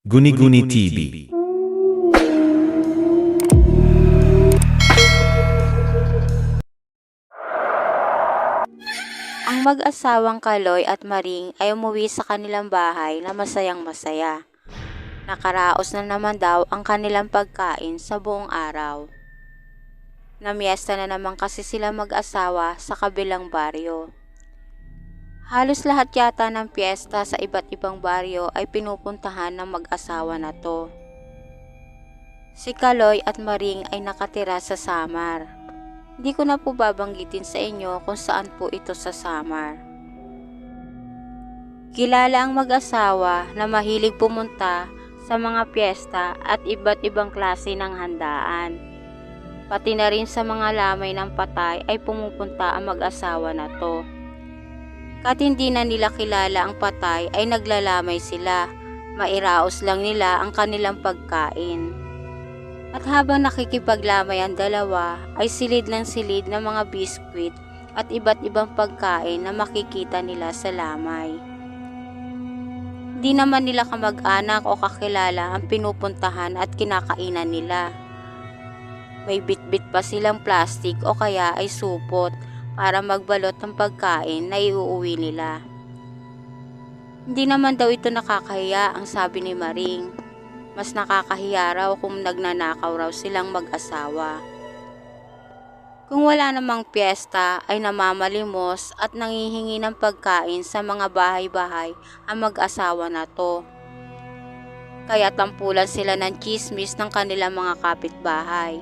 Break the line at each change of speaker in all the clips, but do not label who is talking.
Guni-Guni TV.
Ang mag-asawang Kaloy at Maring ay umuwi sa kanilang bahay na masayang masaya. Nakaraos na naman daw ang kanilang pagkain sa buong araw. Namiesta na naman kasi sila mag-asawa sa kabilang baryo. Halos lahat yata ng piyesta sa iba't ibang baryo ay pinupuntahan ng mag-asawa na to. Si Kaloy at Maring ay nakatira sa Samar. Hindi ko na po babanggitin sa inyo kung saan po ito sa Samar. Kilala ang mag-asawa na mahilig pumunta sa mga piyesta at iba't ibang klase ng handaan. Pati na rin sa mga lamay ng patay ay pumupunta ang mag-asawa na to. Kahit hindi na nila kilala ang patay ay naglalamay sila, mairaos lang nila ang kanilang pagkain. At habang nakikipaglamay ang dalawa ay silid ng silid ng mga biskwit at iba't ibang pagkain na makikita nila sa lamay. Di naman nila kamag-anak o kakilala ang pinupuntahan at kinakainan nila. May bitbit pa silang plastic o kaya ay supot para magbalot ng pagkain na iuuwi nila. Hindi naman daw ito nakakahiya ang sabi ni Maring. Mas nakakahiya raw kung nagnanakaw raw silang mag-asawa. Kung wala namang piyesta ay namamalimos at nangihingi ng pagkain sa mga bahay-bahay ang mag-asawa na to. Kaya tampulan sila ng tsismis ng kanilang mga kapitbahay.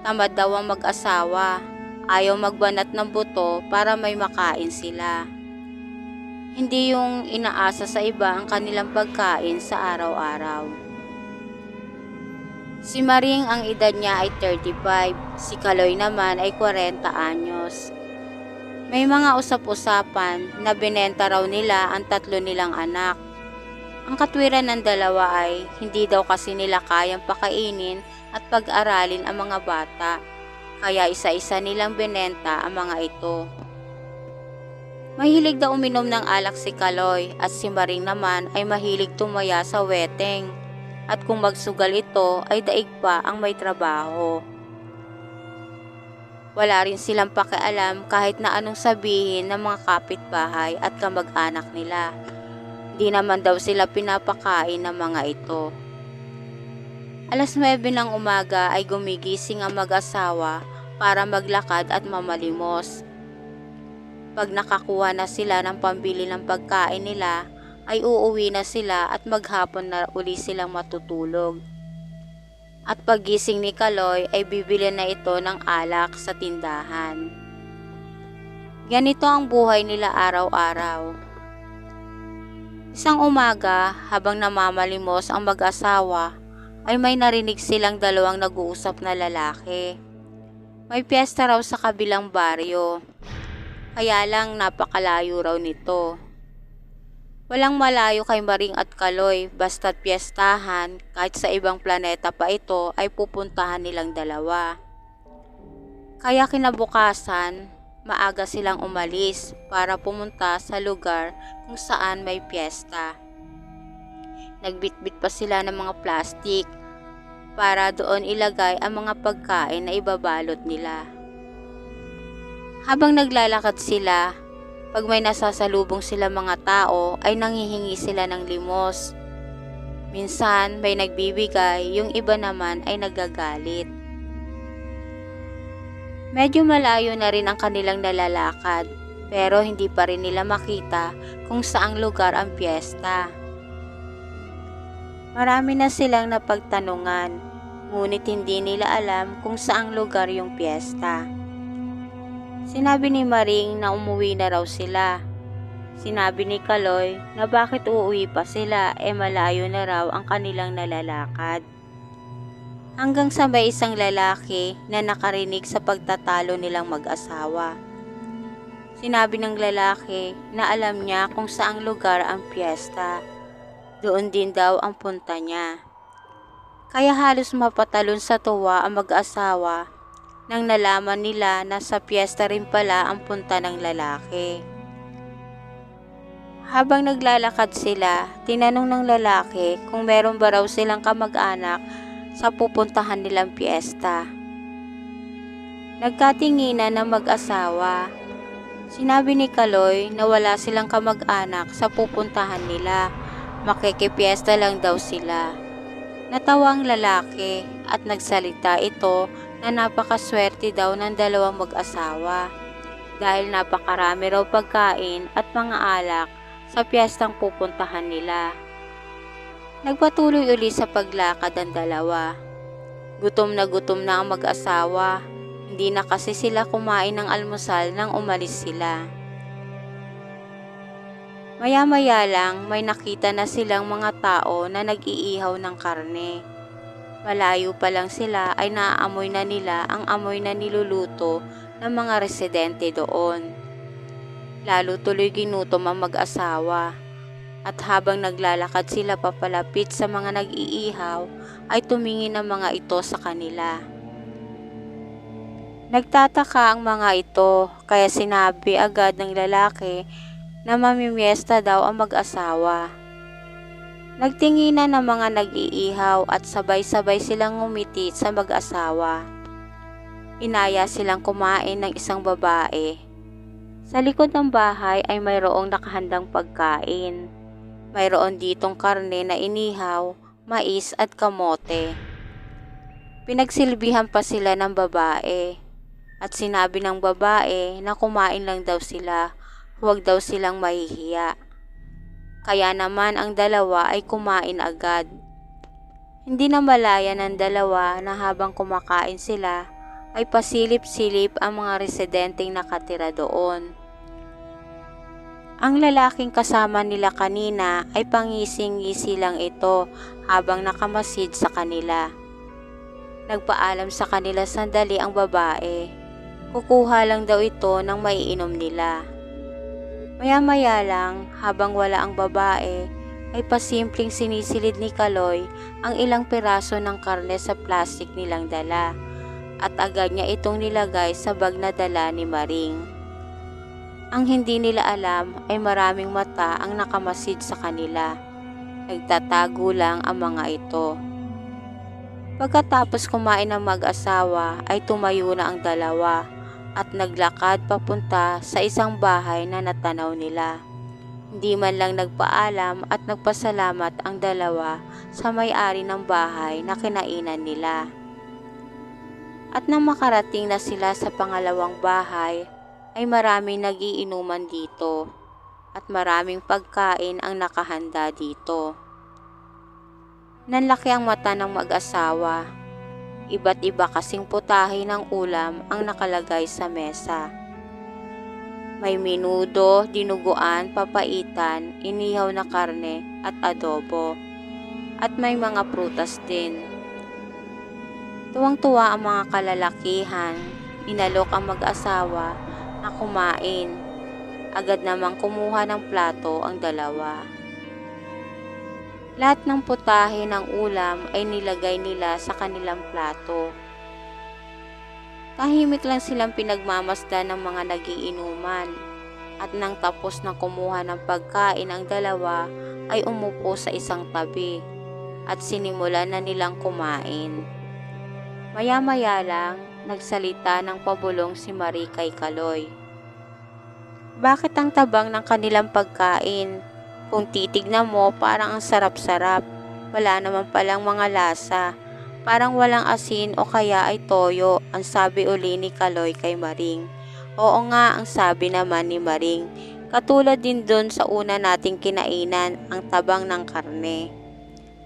Tamad daw ang mag-asawa, ayaw magbanat ng buto para may makain sila. Hindi yung inaasa sa iba ang kanilang pagkain sa araw-araw. Si Maring ang edad niya ay 35, si Kaloy naman ay 40 anyos. May mga usap-usapan na binenta raw nila ang 3 nilang anak. Ang katwiran ng dalawa ay hindi daw kasi nila kayang pakainin at pag-aralin ang mga bata, kaya isa-isa nilang binenta ang mga ito. Mahilig daw uminom ng alak si Kaloy at si Maring naman ay mahilig tumaya sa weteng. At kung magsugal ito ay daig pa ang may trabaho. Wala rin silang pakialam kahit na anong sabihin ng mga kapitbahay at kamag-anak nila. Di naman daw sila pinapakain ng mga ito. Alas 9 ng umaga ay gumigising ang mag-asawa para maglakad at mamalimos. Pag nakakuha na sila ng pambili ng pagkain nila, ay uuwi na sila at maghapon na uli silang matutulog. At paggising ni Kaloy ay bibili na ito ng alak sa tindahan. Ganito ang buhay nila araw-araw. Isang umaga, habang namamalimos ang mag-asawa, ay may narinig silang dalawang nag-uusap na lalaki. May piyesta raw sa kabilang baryo. Kaya lang napakalayo raw nito. Walang malayo kay Maring at Kaloy, basta't piyestahan, kahit sa ibang planeta pa ito ay pupuntahan nilang dalawa. Kaya kinabukasan, maaga silang umalis para pumunta sa lugar kung saan may piyesta. Nagbitbit pa sila ng mga plastik para doon ilagay ang mga pagkain na ibabalot nila. Habang naglalakad sila, pag may nasasalubong sila mga tao ay nanghihingi sila ng limos. Minsan may nagbibigay, yung iba naman ay nagagalit. Medyo malayo na rin ang kanilang nalalakad, pero hindi pa rin nila makita kung saang lugar ang piyesta. Marami na silang napagtanungan, ngunit hindi nila alam kung saang lugar yung piyesta. Sinabi ni Maring na umuwi na raw sila. Sinabi ni Kaloy na bakit uuwi pa sila malayo na raw ang kanilang nalalakad. Hanggang sa may isang lalaki na nakarinig sa pagtatalo nilang mag-asawa. Sinabi ng lalaki na alam niya kung saang lugar ang piyesta. Doon din daw ang punta niya. Kaya halos mapatalon sa tuwa ang mag-asawa nang nalaman nila na sa piyesta rin pala ang punta ng lalaki. Habang naglalakad sila, tinanong ng lalaki kung meron ba raw silang kamag-anak sa pupuntahan nilang piyesta. Nagkatinginan ng mag-asawa. Sinabi ni Kaloy na wala silang kamag-anak sa pupuntahan nila. Makikipiesta lang daw sila. Natawa ang lalaki at nagsalita ito na napakaswerte daw ng dalawang mag-asawa dahil napakarami raw pagkain at mga alak sa piyestang pupuntahan nila. Nagpatuloy uli sa paglakad ang dalawa. Gutom na ang mag-asawa. Hindi na kasi sila kumain ng almusal nang umalis sila. Maya-maya lang may nakita na silang mga tao na nag-iihaw ng karne. Malayo pa lang sila ay naaamoy na nila ang amoy na niluluto ng mga residente doon. Lalo tuloy ginutom ang mag-asawa at habang naglalakad sila papalapit sa mga nag-iihaw ay tumingin ang mga ito sa kanila. Nagtataka ang mga ito kaya sinabi agad ng lalaki na mamimiesta daw ang mag-asawa. Nagtinginan ng mga nag-iihaw at sabay-sabay silang ngumiti sa mag-asawa. Inaya silang kumain ng isang babae. Sa likod ng bahay ay mayroong nakahandang pagkain. Mayroon ditong karne na inihaw, mais at kamote. Pinagsilbihan pa sila ng babae at sinabi ng babae na kumain lang daw sila, huwag daw silang mahihiya. Kaya naman ang dalawa ay kumain agad. Hindi na malaya ng dalawa na habang kumakain sila ay pasilip-silip ang mga residenteng nakatira doon. Ang lalaking kasama nila kanina ay pangising-ngisi lang ito habang nakamasid sa kanila. Nagpaalam sa kanila sandali ang babae. Kukuha lang daw ito ng maiinom nila. Maya-maya lang habang wala ang babae ay pasimpleng sinisilid ni Kaloy ang ilang piraso ng karne sa plastik nilang dala at agad niya itong nilagay sa bag na dala ni Maring. Ang hindi nila alam ay maraming mata ang nakamasid sa kanila. Nagtatago lang ang mga ito. Pagkatapos kumain ng mag-asawa ay tumayo na ang dalawa at naglakad papunta sa isang bahay na natanaw nila. Hindi man lang nagpaalam at nagpasalamat ang dalawa sa may-ari ng bahay na kinainan nila. At nang makarating na sila sa pangalawang bahay, ay maraming nagiinuman dito at maraming pagkain ang nakahanda dito. Nanlaki ang mata ng mag-asawa. Iba't iba kasing putahe ng ulam ang nakalagay sa mesa. May menudo, dinuguan, papaitan, inihaw na karne at adobo. At may mga prutas din. Tuwang-tuwa ang mga kalalakihan. Inalok ang mag-asawa na kumain. Agad namang kumuha ng plato ang dalawa. Lahat ng putahe ng ulam ay nilagay nila sa kanilang plato. Tahimik lang silang pinagmamasdan ng mga nagiinuman at nang tapos na kumuha ng pagkain ang dalawa ay umupo sa isang tabi at sinimulan na nilang kumain. Maya-maya lang, nagsalita ng pabulong si Marie kay Kaloy. Bakit ang tabang ng kanilang pagkain? Kung titignan mo parang ang sarap-sarap. Wala naman palang mga lasa. Parang walang asin o kaya ay toyo, ang sabi uli ni Kaloy kay Maring. Oo nga, ang sabi naman ni Maring. Katulad din dun sa una nating kinainan, ang tabang ng karne.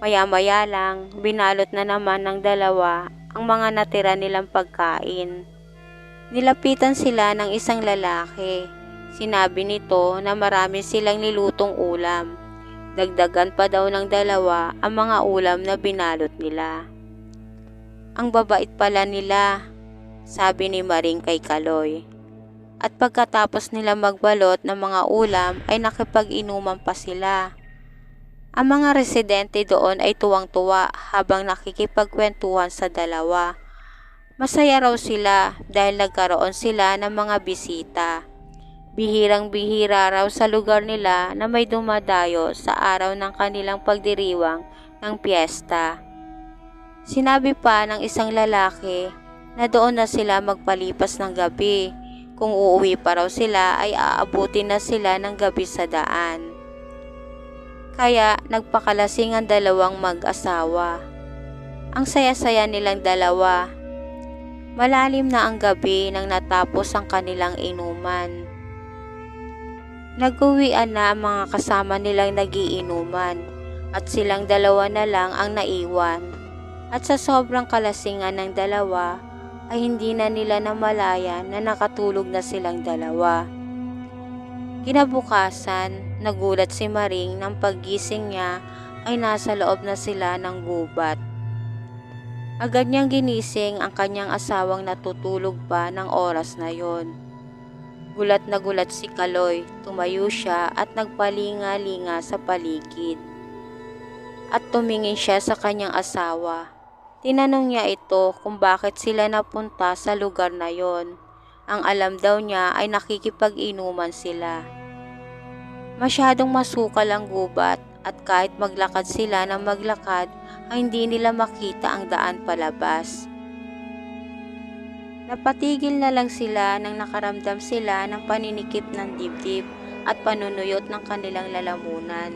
Maya-maya lang, binalot na naman ng dalawa ang mga natira nilang pagkain. Nilapitan sila ng isang lalaki. Sinabi nito na marami silang nilutong ulam. Dagdagan pa daw ng dalawa ang mga ulam na binalot nila. Ang babait pala nila, sabi ni Maring kay Kaloy. At pagkatapos nila magbalot ng mga ulam ay nakipag-inuman pa sila. Ang mga residente doon ay tuwang-tuwa habang nakikipagkwentuhan sa dalawa. Masaya raw sila dahil nagkaroon sila ng mga bisita. Bihirang-bihira raw sa lugar nila na may dumadayo sa araw ng kanilang pagdiriwang ng piyesta. Sinabi pa ng isang lalaki na doon na sila magpalipas ng gabi. Kung uuwi pa raw sila ay aabutin na sila ng gabi sa daan. Kaya nagpakalasing ang dalawang mag-asawa. Ang saya-saya nilang dalawa. Malalim na ang gabi nang natapos ang kanilang inuman. Nag-uwian na ang mga kasama nilang nagiinuman at silang dalawa na lang ang naiwan. At sa sobrang kalasingan ng dalawa ay hindi na nila namalayan na nakatulog na silang dalawa. Kinabukasan, nagulat si Maring nang paggising niya ay nasa loob na sila ng gubat. Agad niyang ginising ang kanyang asawang natutulog pa ng oras na yon. Gulat na gulat si Kaloy, tumayo siya at nagpalinga-linga sa paligid. At tumingin siya sa kanyang asawa. Tinanong niya ito kung bakit sila napunta sa lugar na yon. Ang alam daw niya ay nakikipag-inuman sila. Masyadong masukal ang gubat at kahit maglakad sila ng maglakad ay hindi nila makita ang daan palabas. Napatigil na lang sila nang nakaramdam sila ng paninikip ng dibdib at panunuyot ng kanilang lalamunan.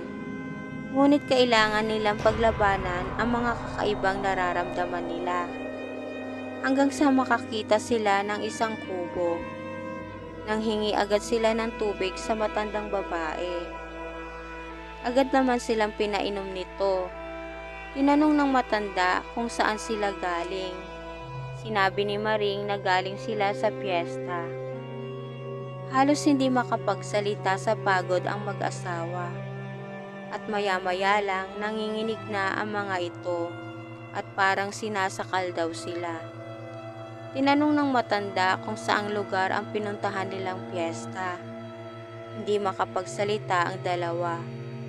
Ngunit kailangan nilang paglabanan ang mga kakaibang nararamdaman nila. Hanggang sa makakita sila ng isang kubo. Nang hingi agad sila ng tubig sa matandang babae. Agad naman silang pinainom nito. Tinanong ng matanda kung saan sila galing. Sinabi ni Maring na galing sila sa piyesta. Halos hindi makapagsalita sa pagod ang mag-asawa. At maya-maya lang nanginginig na ang mga ito at parang sinasakal daw sila. Tinanong ng matanda kung saang lugar ang pinuntahan nilang piyesta. Hindi makapagsalita ang dalawa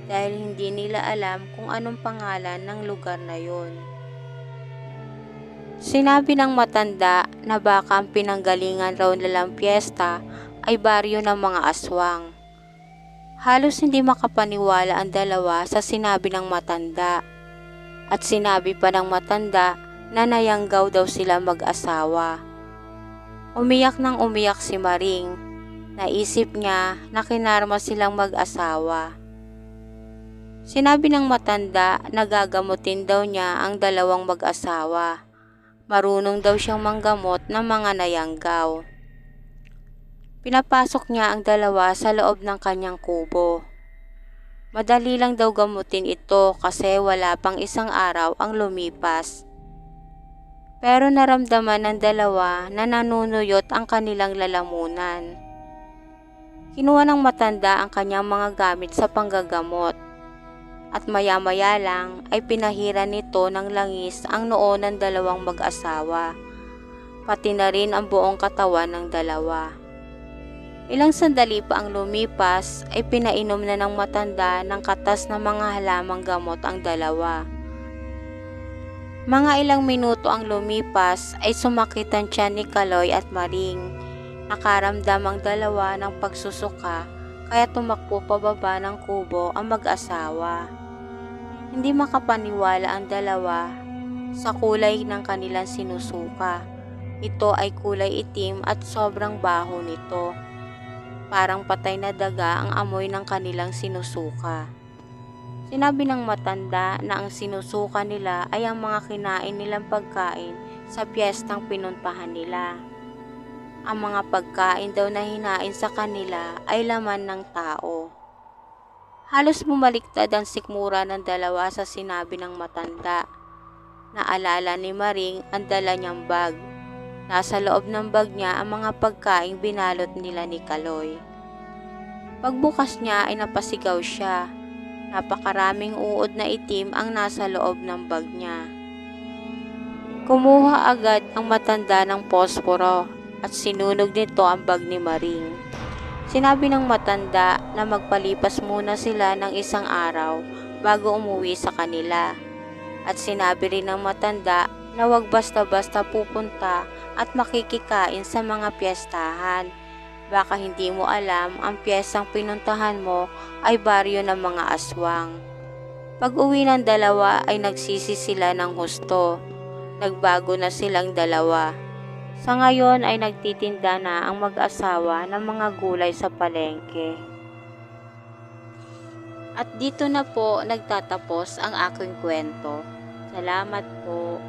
dahil hindi nila alam kung anong pangalan ng lugar na yon. Sinabi ng matanda na baka ang pinanggalingan raw nilang piyesta ay baryo ng mga aswang. Halos hindi makapaniwala ang dalawa sa sinabi ng matanda. At sinabi pa ng matanda na nayanggaw daw sila mag-asawa. Umiyak nang umiyak si Maring. Naisip niya na kinarma silang mag-asawa. Sinabi ng matanda na gagamutin daw niya ang dalawang mag-asawa. Marunong daw siyang manggamot ng mga nayanggaw. Pinapasok niya ang dalawa sa loob ng kanyang kubo. Madali lang daw gamutin ito kasi wala pang isang araw ang lumipas. Pero naramdaman ng dalawa na nanunuyot ang kanilang lalamunan. Kinuha ng matanda ang kanyang mga gamit sa panggagamot. At maya-maya lang ay pinahira nito ng langis ang noo ng dalawang mag-asawa. Pati na rin ang buong katawan ng dalawa. Ilang sandali pa ang lumipas ay pinainom na ng matanda ng katas na mga halamang gamot ang dalawa. Mga ilang minuto ang lumipas ay sumakit ang tiyan ni Kaloy at Maring. Nakaramdam ang dalawa ng pagsusuka kaya tumakbo pababa ng kubo ang mag-asawa. Hindi makapaniwala ang dalawa sa kulay ng kanilang sinusuka. Ito ay kulay itim at sobrang baho nito. Parang patay na daga ang amoy ng kanilang sinusuka. Sinabi ng matanda na ang sinusuka nila ay ang mga kinain nilang pagkain sa piyestang pinuntahan nila. Ang mga pagkain daw na hinain sa kanila ay laman ng tao. Halos bumaliktad ang sikmura ng dalawa sa sinabi ng matanda. Naalala ni Maring ang dala niyang bag. Nasa loob ng bag niya ang mga pagkaing binalot nila ni Kaloy. Pagbukas niya ay napasigaw siya. Napakaraming uod na itim ang nasa loob ng bag niya. Kumuha agad ang matanda ng posporo at sinunog nito ang bag ni Maring. Sinabi ng matanda na magpalipas muna sila ng isang araw bago umuwi sa kanila. At sinabi rin ng matanda na huwag basta-basta pupunta at makikikain sa mga piyestahan Baka hindi mo alam, ang piyesang pinuntahan mo ay baryo ng mga aswang. Pag-uwi ng dalawa ay nagsisi sila ng husto. Nagbago na silang dalawa. Sa ngayon ay nagtitinda na ang mag-asawa ng mga gulay sa palengke. At dito na po nagtatapos ang aking kwento. Salamat po.